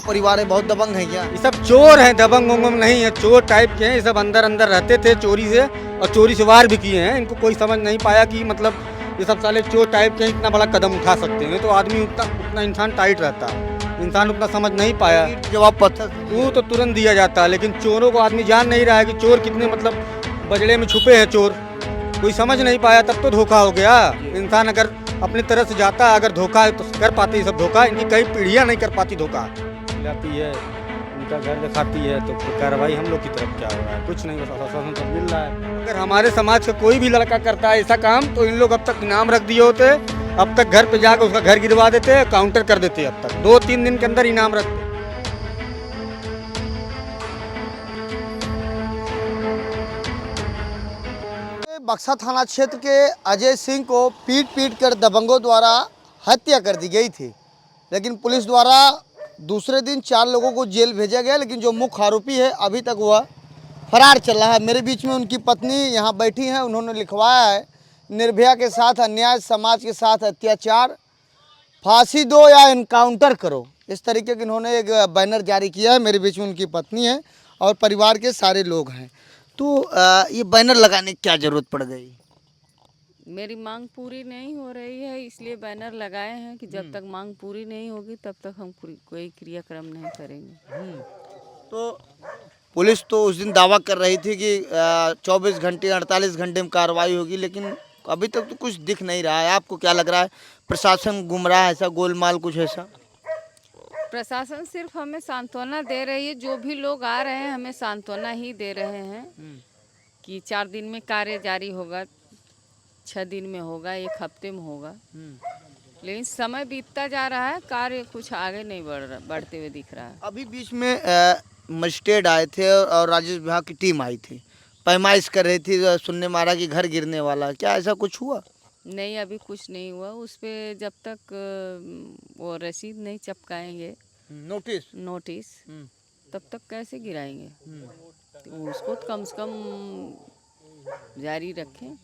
परिवार है बहुत दबंग है क्या? ये सब चोर हैं, दबंग उंगम नहीं है, चोर टाइप के हैं। ये सब अंदर अंदर रहते थे चोरी से, और चोरी से वार भी किए हैं। इनको कोई समझ नहीं पाया कि मतलब ये सब साले चोर टाइप के हैं, इतना बड़ा कदम उठा सकते हैं। तो आदमी उतना उतना इंसान टाइट रहता है, इंसान उतना समझ नहीं पाया। जवाब पत्थर वो तो तुरंत दिया जाता है, लेकिन चोरों को आदमी जान नहीं रहा है कि चोर कितने मतलब बजड़े में छुपे हैं चोर। कोई समझ नहीं पाया, तब तो धोखा हो गया। इंसान अगर अपनी तरह से जाता, अगर धोखा है तो कर पाते ये सब धोखा। इनकी कई पीढ़ियां नहीं कर पाती धोखा। खिलाती है, उनका घर दिखाती है, तो फिर कार्रवाई हम लोग की तरफ क्या हो रहा है? कुछ नहीं, बस आश्वासन तो मिल रहा है। अगर हमारे समाज का कोई भी लड़का करता है ऐसा काम, तो इन लोग अब तक इनाम रख दिए होते। अब तक घर पे जाकर उसका घर गिरवा देते, काउंटर कर देते। अब तक 2-3 दिन के अंदर इनाम रखते। बक्सा थाना क्षेत्र के अजय सिंह को पीट कर दबंगों द्वारा हत्या कर दी गई थी, लेकिन पुलिस द्वारा दूसरे दिन 4 लोगों को जेल भेजा गया, लेकिन जो मुख्य आरोपी है अभी तक वह फरार चल रहा है। मेरे बीच में उनकी पत्नी यहाँ बैठी हैं, उन्होंने लिखवाया है निर्भया के साथ अन्याय, समाज के साथ अत्याचार, फांसी दो या इनकाउंटर करो, इस तरीके के इन्होंने एक बैनर जारी किया है। मेरे बीच में उनकी पत्नी है और परिवार के सारे लोग हैं। तो ये बैनर लगाने की क्या ज़रूरत पड़ गई? मेरी मांग पूरी नहीं हो रही है, इसलिए बैनर लगाए हैं कि जब तक मांग पूरी नहीं होगी तब तक हम कोई क्रियाक्रम नहीं करेंगे। तो पुलिस तो उस दिन दावा कर रही थी कि 24 घंटे 48 घंटे में कार्रवाई होगी, लेकिन अभी तक तो कुछ दिख नहीं रहा है। आपको क्या लग रहा है, प्रशासन गुमराह है, ऐसा गोलमाल कुछ ऐसा? प्रशासन सिर्फ हमें सांत्वना दे रही है। जो भी लोग आ रहे हैं हमें सांत्वना ही दे रहे हैं कि 4 दिन में कार्य जारी होगा, 6 दिन में होगा, 1 हफ्ते में होगा। लेकिन समय बीतता जा रहा है, कार्य कुछ आगे नहीं बढ़ते हुए दिख रहा है। अभी बीच में मजिस्ट्रेट आए थे और राजस्व विभाग की टीम आई थी, पैमाइश कर रही थी, सुनने में आ रहा कि घर गिरने वाला। क्या ऐसा कुछ हुआ? नहीं, अभी कुछ नहीं हुआ। उस पे जब तक वो रसीद नहीं चिपकाएंगे, नोटिस, तब तक कैसे गिराएंगे? तो उसको तो कम से कम जारी रखें।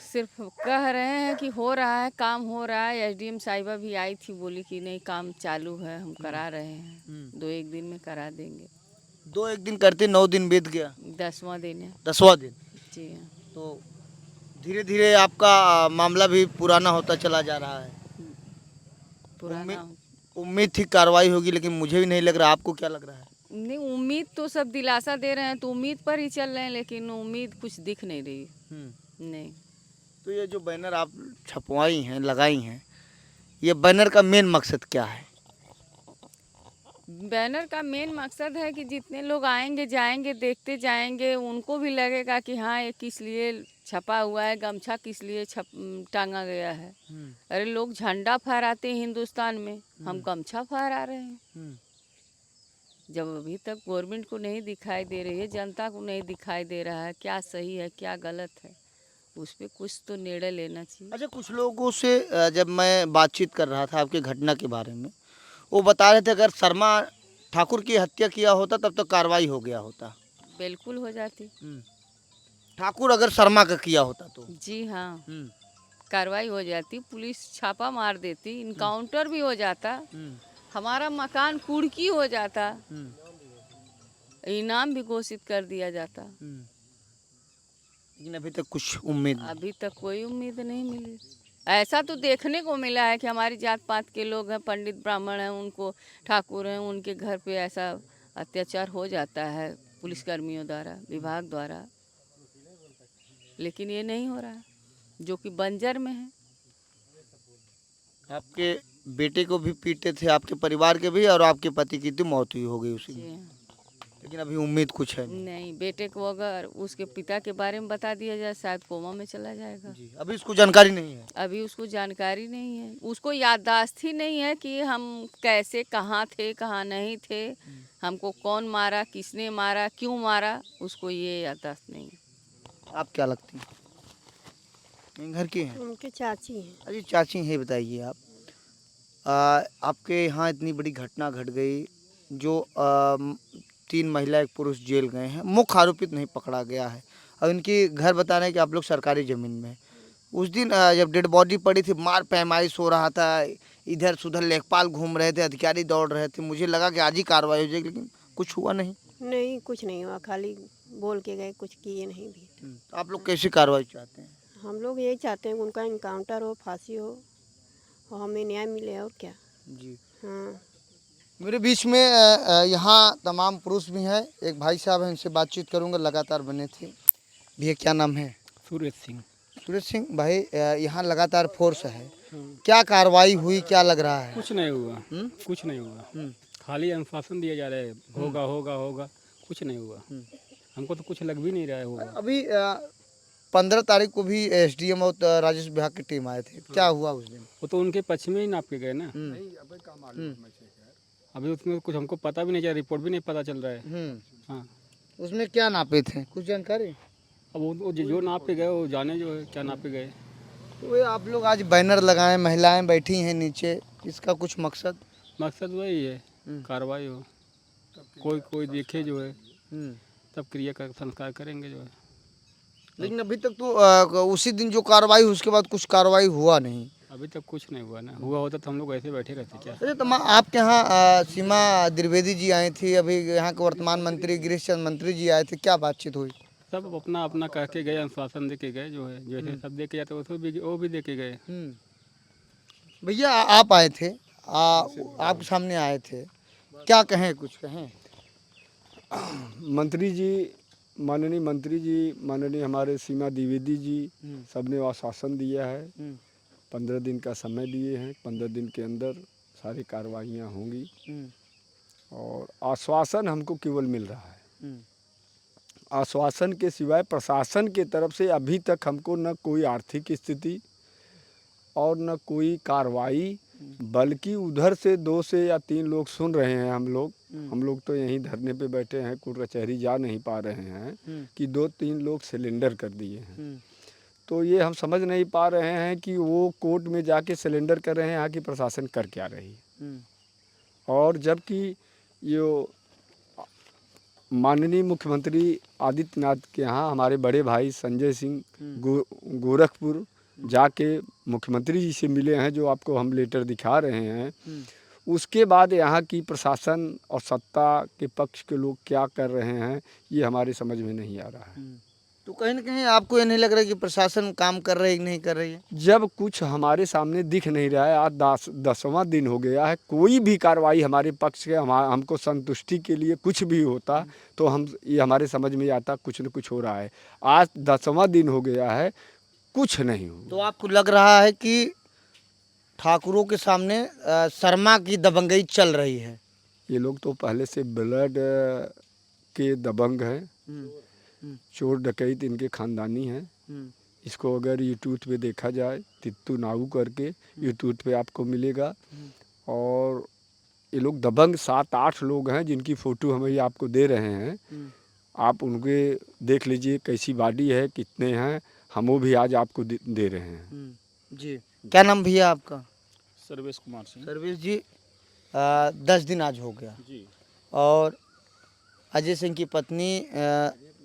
सिर्फ कह रहे हैं कि हो रहा है, काम हो रहा है। एसडीएम साहिबा भी आई थी, बोली कि नहीं काम चालू है, हम करा रहे हैं, 2-1 दिन में करा देंगे। 2-1 दिन करते 9 दिन बीत गया, 10वां दिन है। 10वां दिन। जी हाँ। तो धीरे धीरे आपका मामला भी पुराना होता चला जा रहा है। पुराना उम्मीद थी कार्रवाई होगी, लेकिन मुझे भी नहीं लग रहा। आपको क्या लग रहा है? नहीं, उम्मीद तो सब दिलासा दे रहे हैं, तो उम्मीद पर ही चल रहे हैं, लेकिन उम्मीद कुछ दिख नहीं रही। नहीं। तो ये जो बैनर आप छपवाई हैं, लगाई हैं, ये बैनर का मेन मकसद क्या है? बैनर का मेन मकसद है कि जितने लोग आएंगे जाएंगे देखते जाएंगे, उनको भी लगेगा कि हाँ ये किस लिए छपा हुआ है, गमछा किस लिए टांगा गया है। अरे लोग झंडा फहराते हैं हिंदुस्तान में, हम गमछा फहरा रहे हैं। जब अभी तक गवर्नमेंट को नहीं दिखाई दे रही है, जनता को नहीं दिखाई दे रहा है क्या सही है क्या गलत है, उस पर कुछ तो निर्णय लेना चाहिए। अच्छा, कुछ लोगों से जब मैं बातचीत कर रहा था आपके घटना के बारे में, वो बता रहे थे अगर शर्मा ठाकुर की हत्या किया होता तब तो कार्रवाई हो गया होता। बिल्कुल हो जाती। ठाकुर अगर शर्मा का किया होता तो? जी हाँ, कार्रवाई हो जाती, पुलिस छापा मार देती, इनकाउंटर भी हो जाता, हमारा मकान कुर्की हो जाता, इनाम भी घोषित कर दिया जाता। लेकिन अभी तक कुछ उम्मीद नहीं। अभी तक कोई उम्मीद नहीं मिली। ऐसा तो देखने को मिला है कि हमारी जात पात के लोग हैं, पंडित ब्राह्मण हैं, उनको ठाकुर हैं, उनके घर पे ऐसा अत्याचार हो जाता है पुलिसकर्मियों द्वारा, विभाग द्वारा, लेकिन ये नहीं हो रहा है, जो कि बंजर में है। आपके बेटे को भी पीटे थे, आपके परिवार के भी, और आपके पति की तो मौत हुई हो गई उसी में। लेकिन अभी उम्मीद कुछ है नहीं, बेटे को अगर उसके पिता के बारे में बता दिया जाए शायद कोमा में चला जाएगा। जी, अभी उसको जानकारी नहीं है। अभी उसको जानकारी नहीं है, उसको याददाश्त ही नहीं है कि हम कैसे, कहाँ थे कहाँ नहीं थे, हमको कौन मारा, किसने मारा, क्यों मारा, उसको ये याददाश्त नहीं है। आप क्या लगती हैं? घर की हैं? उनके चाची हैं। अरे चाची हैं, बताइए आप, आपके यहाँ इतनी बड़ी घटना घट गई, जो 3 महिला 1 पुरुष जेल गए हैं, मुख्य आरोपित नहीं पकड़ा गया है, और इनकी घर बता रहे हैं कि आप लोग सरकारी ज़मीन में हैं। उस दिन जब डेड बॉडी पड़ी थी, मार पैमाइश हो रहा था, इधर सुधर लेखपाल घूम रहे थे, अधिकारी दौड़ रहे थे, मुझे लगा कि आज ही कार्रवाई हो जाएगी, लेकिन कुछ हुआ नहीं। नहीं, कुछ नहीं हुआ, खाली बोल के गए, कुछ किए नहीं भी। तो आप लोग कैसी कार्रवाई चाहते हैं? हम लोग यही चाहते हैं कि उनका इनकाउंटर हो, फांसी हो और हमें न्याय मिले, और क्या। जी। हाँ, मेरे बीच में यहाँ तमाम पुरुष भी हैं। एक भाई साहब हैं, उनसे बातचीत करूंगा, लगातार बने थे। भैया क्या नाम है? सूरज सिंह। सूरज सिंह भाई, यहाँ लगातार फोर्स है, क्या कार्रवाई हुई, क्या लग रहा है? कुछ नहीं हुआ, कुछ नहीं हुआ, खाली अनुशासन दिया जा रहा है, होगा होगा होगा, कुछ नहीं हुआ। हमको तो कुछ लग भी नहीं रहा है होगा। अभी 15 तारीख को भी एसडीएम और राजस्व विभाग की टीम आए थे, क्या हुआ उस दिन? वो तो उनके पक्ष में ही नाप के गए ना। अभी उसमें कुछ हमको पता भी नहीं चला, रिपोर्ट भी नहीं पता चल रहा है। हाँ, उसमें क्या नापे थे, कुछ जानकारी? अब वो जो नाप के गए वो जाने जो है क्या नाप के गए। तो ये आप लोग आज बैनर लगाए, महिलाएं बैठी हैं नीचे, इसका कुछ मकसद? मकसद वही है, कार्रवाई हो, कोई देखे जो है, तब क्रिया का संस्कार करेंगे जो है। लेकिन अभी तक तो उसी दिन जो कार्रवाई हुई उसके बाद कुछ कार्रवाई हुआ नहीं। अभी तक कुछ नहीं हुआ ना, हुआ होता तो हम लोग ऐसे बैठे रहते क्या। अरे तो आपके यहाँ सीमा द्विवेदी जी आई थी, अभी यहाँ के वर्तमान मंत्री गिरीश चंद्र मंत्री जी आए थे, क्या बातचीत हुई? सब अपना अपना कह के गए, अनुशासन दे के गए जो है, जैसे सब दे के जाते वो भी दे के गए। भैया आप आए थे, आपके सामने आए थे, क्या कहें, कुछ कहें? मंत्री जी, माननीय मंत्री जी, माननीय हमारे सीमा द्विवेदी जी, सबने आश्वासन दिया है, 15 दिन का समय दिए हैं, 15 दिन के अंदर सारी कार्रवाइयाँ होंगी। और आश्वासन हमको केवल मिल रहा है, आश्वासन के सिवाय प्रशासन के तरफ से अभी तक हमको न कोई आर्थिक स्थिति और न कोई कार्रवाई, बल्कि उधर से 2 से या 3 लोग सुन रहे हैं। हम लोग तो यहीं धरने पे बैठे हैं, कोर्ट कचहरी जा नहीं पा रहे हैं कि 2-3 लोग सिलेंडर कर दिए हैं। तो ये हम समझ नहीं पा रहे हैं कि वो कोर्ट में जाके सिलेंडर कर रहे हैं, यहाँ की प्रशासन कर क्या रही है। और जबकि ये माननीय मुख्यमंत्री आदित्यनाथ के यहाँ हमारे बड़े भाई संजय सिंह गोरखपुर जाके मुख्यमंत्री जी से मिले हैं, जो आपको हम लेटर दिखा रहे हैं। उसके बाद यहाँ की प्रशासन और सत्ता के पक्ष के लोग क्या कर रहे हैं, ये हमारे समझ में नहीं आ रहा है। तो कहीं ना कहीं आपको ये नहीं लग रहा है कि प्रशासन काम कर रही है कि नहीं कर रही है? जब कुछ हमारे सामने दिख नहीं रहा है, आज 10वां दिन हो गया है, कोई भी कार्रवाई हमारे पक्ष के हमको संतुष्टि के लिए कुछ भी होता तो ये हमारे समझ में आता कुछ न कुछ हो रहा है। आज 10वां दिन हो गया है, कुछ नहीं हो। तो आपको लग रहा है कि ठाकुरों के सामने शर्मा की दबंगई चल रही है? ये लोग तो पहले से ब्लड के दबंग हैं, चोर डकैत इनके खानदानी हैं। इसको अगर यूट्यूब पे देखा जाए, तित्तू नाऊ करके यूट्यूब पे आपको मिलेगा। और ये लोग दबंग 7-8 लोग हैं, जिनकी फ़ोटो हम ये आपको दे रहे हैं। आप उनके देख लीजिए कैसी बॉडी है, कितने हैं, हम वो भी आज आपको दे रहे हैं। जी, क्या नाम भैया आपका? सर्वेश कुमार सिंह। सर्वेश जी, 10 दिन आज हो गया जी। और अजय सिंह की पत्नी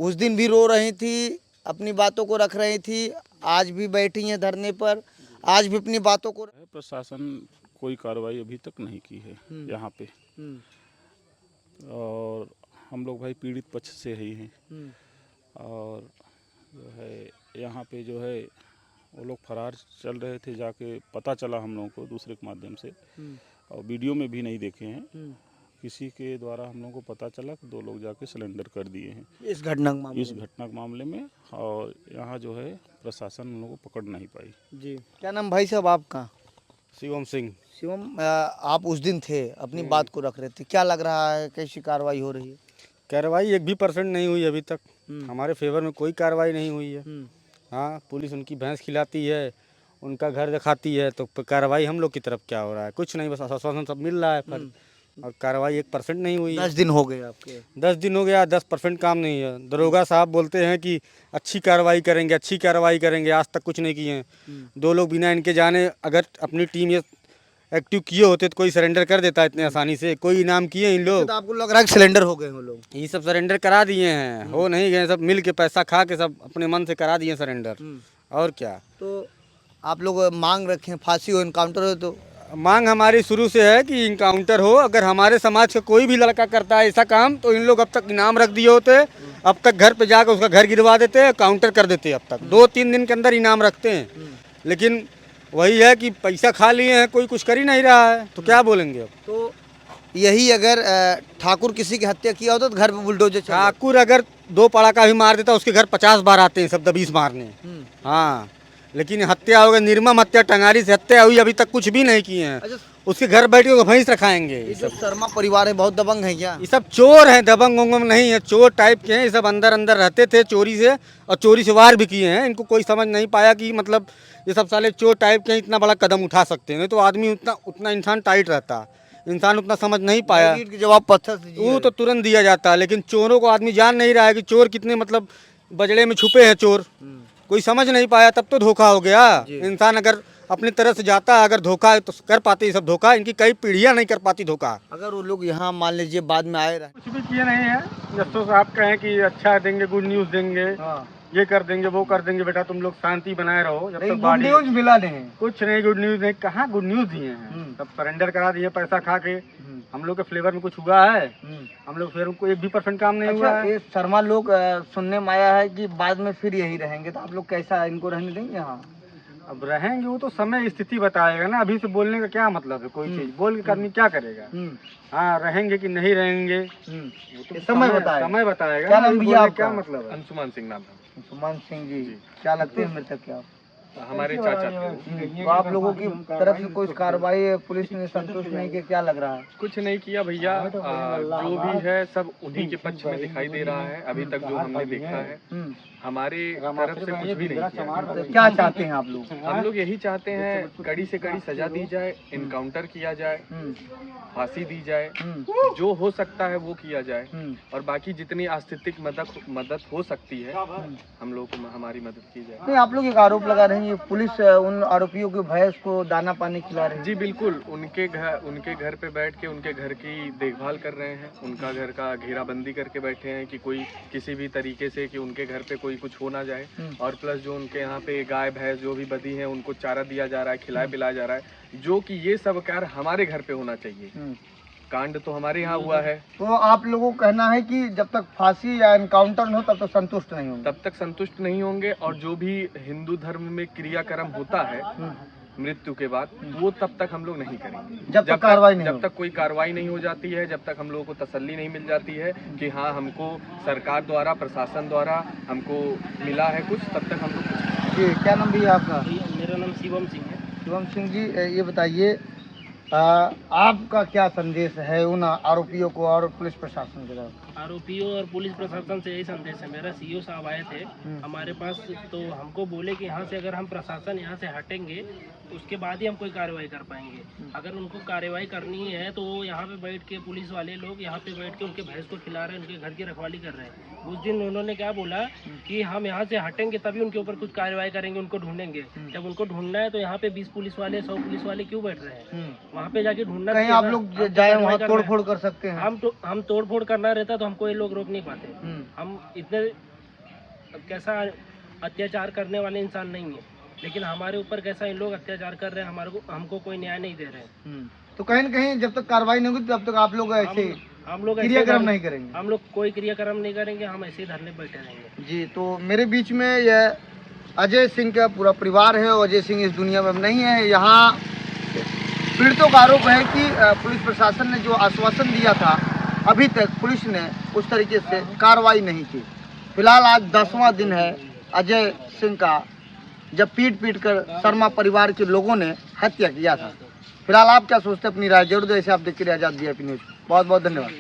उस दिन भी रो रही थी, अपनी बातों को रख रही थी, आज भी बैठी हैं धरने पर, आज भी अपनी बातों को। प्रशासन कोई कार्रवाई अभी तक नहीं की है यहाँ पे। और हम लोग भाई पीड़ित पक्ष से ही हैं। और जो है यहाँ पे जो है वो लोग फरार चल रहे थे, जाके पता चला हम लोगों को दूसरे के माध्यम से, और वीडियो में भी नहीं देखे हैं, किसी के द्वारा हम लोगों को पता चला कि 2 लोग जाके सिलेंडर कर दिए हैं इस घटना के मामले में। और यहाँ जो है प्रशासन उन लोगों को पकड़ नहीं पाई। जी, क्या नाम भाई साहब आपका? शिवम सिंह। शिवम, आप उस दिन थे, अपनी बात को रख रहे थे, क्या लग रहा है, कैसी कार्रवाई हो रही है? कार्रवाई 1 भी % नहीं हुई अभी तक, हमारे फेवर में कोई कार्रवाई नहीं हुई है। हाँ, पुलिस उनकी भैंस खिलाती है, उनका घर दिखाती है, तो कार्रवाई हम लोग की तरफ क्या हो रहा है? कुछ नहीं, बस आश्वासन सब मिल रहा है पर और कार्रवाई 1% नहीं हुई। 10 दिन हो गए आपके? 10 दिन हो गया, 10% काम नहीं है। दरोगा साहब बोलते हैं कि अच्छी कार्रवाई करेंगे, अच्छी कार्रवाई करेंगे, आज तक कुछ नहीं किए हैं। 2 लोग बिना इनके जाने अगर अपनी टीम ये एक्टिव किए होते तो कोई सरेंडर कर देता इतने आसानी से। कोई इनाम किए इन लोग। तो आपको लग रहा है कि सिलेंडर हो गए वो लोग? ये सब सरेंडर करा दिए हैं, हो नहीं गए, सब मिल के पैसा खा के सब अपने मन से करा दिए सरेंडर, और क्या। तो आप लोग मांग रखें फांसी हो, इनकाउंटर हो, तो मांग हमारी शुरू से है कि इनकाउंटर हो। अगर हमारे समाज का कोई भी लड़का करता है ऐसा काम तो इन लोग अब तक इनाम रख दिए होते, अब तक घर पे जाकर उसका घर गिरवा देते, काउंटर कर देते। अब तक 2-3 दिन के अंदर इनाम रखते हैं, लेकिन वही है कि पैसा खा लिए हैं, कोई कुछ कर ही नहीं रहा है, तो क्या बोलेंगे अब। तो यही अगर ठाकुर किसी की हत्या किया होता तो घर पे बुलडोजर चल जाता। ठाकुर अगर 2 पड़ाका भी मार देता उसके घर 50 बार आते हैं सब दबीस मारने। हाँ, लेकिन हत्या हो गई, निर्मम हत्या, टंगारी से हत्या हुई, अभी तक कुछ भी नहीं किए हैं। अच्छा, उसके घर बैठ के भैंस रखाएंगे। ये जो शर्मा परिवार है बहुत दबंग है क्या? ये सब चोर हैं, दबंग उंगम नहीं है, चोर टाइप के हैं। ये सब अंदर अंदर रहते थे चोरी से, और चोरी से वार भी किए हैं। इनको कोई समझ नहीं पाया कि मतलब ये सब साले चोर टाइप के हैं, इतना बड़ा कदम उठा सकते हैं। नहीं तो आदमी उतना इंसान टाइट रहता, इंसान उतना समझ नहीं पाया। ईंट के जवाब पत्थर से दिए। वो तो तुरंत दिया जाता, लेकिन चोरों को आदमी जान नहीं रहा है कि चोर कितने मतलब बजड़े में छुपे हैं चोर। कोई समझ नहीं पाया, तब तो धोखा हो गया। इंसान अगर अपनी तरह से जाता, अगर धोखा तो कर पाते ये सब धोखा, इनकी कई पीढ़ियां नहीं कर पाती धोखा। अगर वो लोग यहाँ मान लीजिए बाद में आए रहे, कुछ भी किए नहीं है। जस्तो साहब कहें कि अच्छा देंगे, गुड न्यूज़ देंगे, ये कर देंगे, वो कर देंगे, बेटा तुम लोग शांति बनाए रहो। जब तक गुड न्यूज मिला नहीं। कुछ नहीं, गुड न्यूज़ नहीं, कहाँ गुड न्यूज़ दिए हैं। सब सरेंडर करा दिए पैसा खा के। हम लोग के फ्लेवर में कुछ हुआ है? हम लोग फिर को 1% काम नहीं हुआ है। ये शर्मा लोग सुनने में आया है कि बाद में फिर यही रहेंगे, तो आप लोग कैसा इनको रहने देंगे यहाँ? अब रहेंगे वो तो समय स्थिति बताएगा ना। अभी से बोलने का क्या मतलब है? कोई चीज बोल के आदमी क्या करेगा? हाँ, रहेंगे कि नहीं रहेंगे वो तो समय बताएगा। समय बताएगा। क्या नाम भैया आपका? क्या मतलब है? अंशुमान सिंह नाम है। सुमन सिंह जी, क्या लगते हैं मृतक के आप? हमारे चाचा थे। तो आप लोगों की तरफ से कोई कार्रवाई पुलिस ने संतुष्ट नहीं किया, क्या लग रहा है? कुछ नहीं किया भैया, जो भी है सब उन्हीं के पक्ष में दिखाई दे रहा है अभी तक जो हमने देखा है। हमारे तरफ से कुछ भी नहीं किया। तो क्या चाहते हैं आप लोग? हम लोग यही चाहते हैं कड़ी से कड़ी सजा दी जाए, इनकाउंटर किया जाए, फांसी दी जाए, जो हो सकता है वो किया जाए, और बाकी जितनी आस्तिक मदद हो सकती है हम लोग को हमारी मदद की जाए। नहीं, आप लोग एक आरोप लगा रहे हैं ये पुलिस उन आरोपियों के भैंस को दाना पानी खिला रही है। जी बिल्कुल, उनके घर पे बैठ के उनके घर की देखभाल कर रहे हैं, उनका घर का घेराबंदी करके बैठे हैं कि कोई किसी भी तरीके से कि उनके घर पे कोई कुछ हो ना जाए। और प्लस जो उनके यहाँ पे गाय भैंस जो भी बधी हैं उनको चारा दिया जा रहा है, खिलाया पिलाया जा रहा है, जो कि ये सब कार्य हमारे घर पे होना चाहिए। कांड तो हमारे यहाँ हुआ है। तो आप लोगों को कहना है कि जब तक फांसी या एनकाउंटर न हो तब तक संतुष्ट नहीं होंगे? तब तक संतुष्ट नहीं होंगे, और जो भी हिंदू धर्म में क्रियाक्रम होता है मृत्यु के बाद वो तब तक हम लोग नहीं करेंगे जब तक कार्रवाई नहीं जब तक कोई कार्रवाई नहीं हो जाती है, जब तक हम लोगों को तसल्ली नहीं मिल जाती है कि हाँ हमको सरकार द्वारा, प्रशासन द्वारा हमको मिला है कुछ, तब तक हम लोग कुछ। जी, क्या नाम भैया आपका? मेरा नाम शिवम सिंह है। शिवम सिंह जी, ये बताइए आपका क्या संदेश है उन आरोपियों को और पुलिस प्रशासन की तरफ? आरोपियों और पुलिस प्रशासन से यही संदेश है मेरा। सीओ साहब आए थे हमारे पास, तो हमको बोले कि यहाँ से अगर हम प्रशासन यहाँ से हटेंगे उसके बाद ही हम कोई कार्रवाई कर पाएंगे। अगर उनको कार्रवाई करनी है तो वो यहाँ पे बैठ के, पुलिस वाले लोग यहाँ पे बैठ के उनके भैंस को खिला रहे हैं, उनके घर की रखवाली कर रहे हैं। उस दिन उन्होंने क्या बोला कि हम यहाँ से हटेंगे तभी उनके ऊपर कुछ कार्रवाई करेंगे, उनको ढूंढेंगे। जब उनको ढूंढना है तो यहाँ पे 20 पुलिस वाले, 100 पुलिस वाले क्यों बैठ रहे हैं? वहाँ पे जाके ढूंढना। कहीं आप लोग जाए वहाँ तोड़-फोड़ कर सकते हैं? हम तोड़-फोड़ करना रहता तो हमको ये लोग रोक नहीं पाते। हम इतने कैसा अत्याचार करने वाले इंसान नहीं है, लेकिन हमारे ऊपर कैसा इन लोग अत्याचार कर रहे हैं, हमको कोई न्याय नहीं दे रहे हैं। तो कहीं न कहीं जब तक कार्रवाई नहीं होगी तब तक आप लोग ऐसे हम लोग क्रियाक्रम नहीं करेंगे? हम लोग कोई क्रियाक्रम नहीं करेंगे, हम ऐसे ही धरने बैठे रहेंगे। जी, तो मेरे बीच में यह अजय सिंह का पूरा परिवार है और अजय सिंह इस दुनिया में अब नहीं है। यहाँ पीड़ितों का आरोप है कि पुलिस प्रशासन ने जो आश्वासन दिया था अभी तक पुलिस ने उस तरीके से कार्रवाई नहीं की। फिलहाल आज 10वां दिन है अजय सिंह का जब पीट कर शर्मा परिवार के लोगों ने हत्या किया था। फिलहाल आप क्या सोचते हैं? अपनी राय जरूर दो। ऐसे आप देखते रहिए आज़ाद VIP न्यूज़। बहुत बहुत धन्यवाद।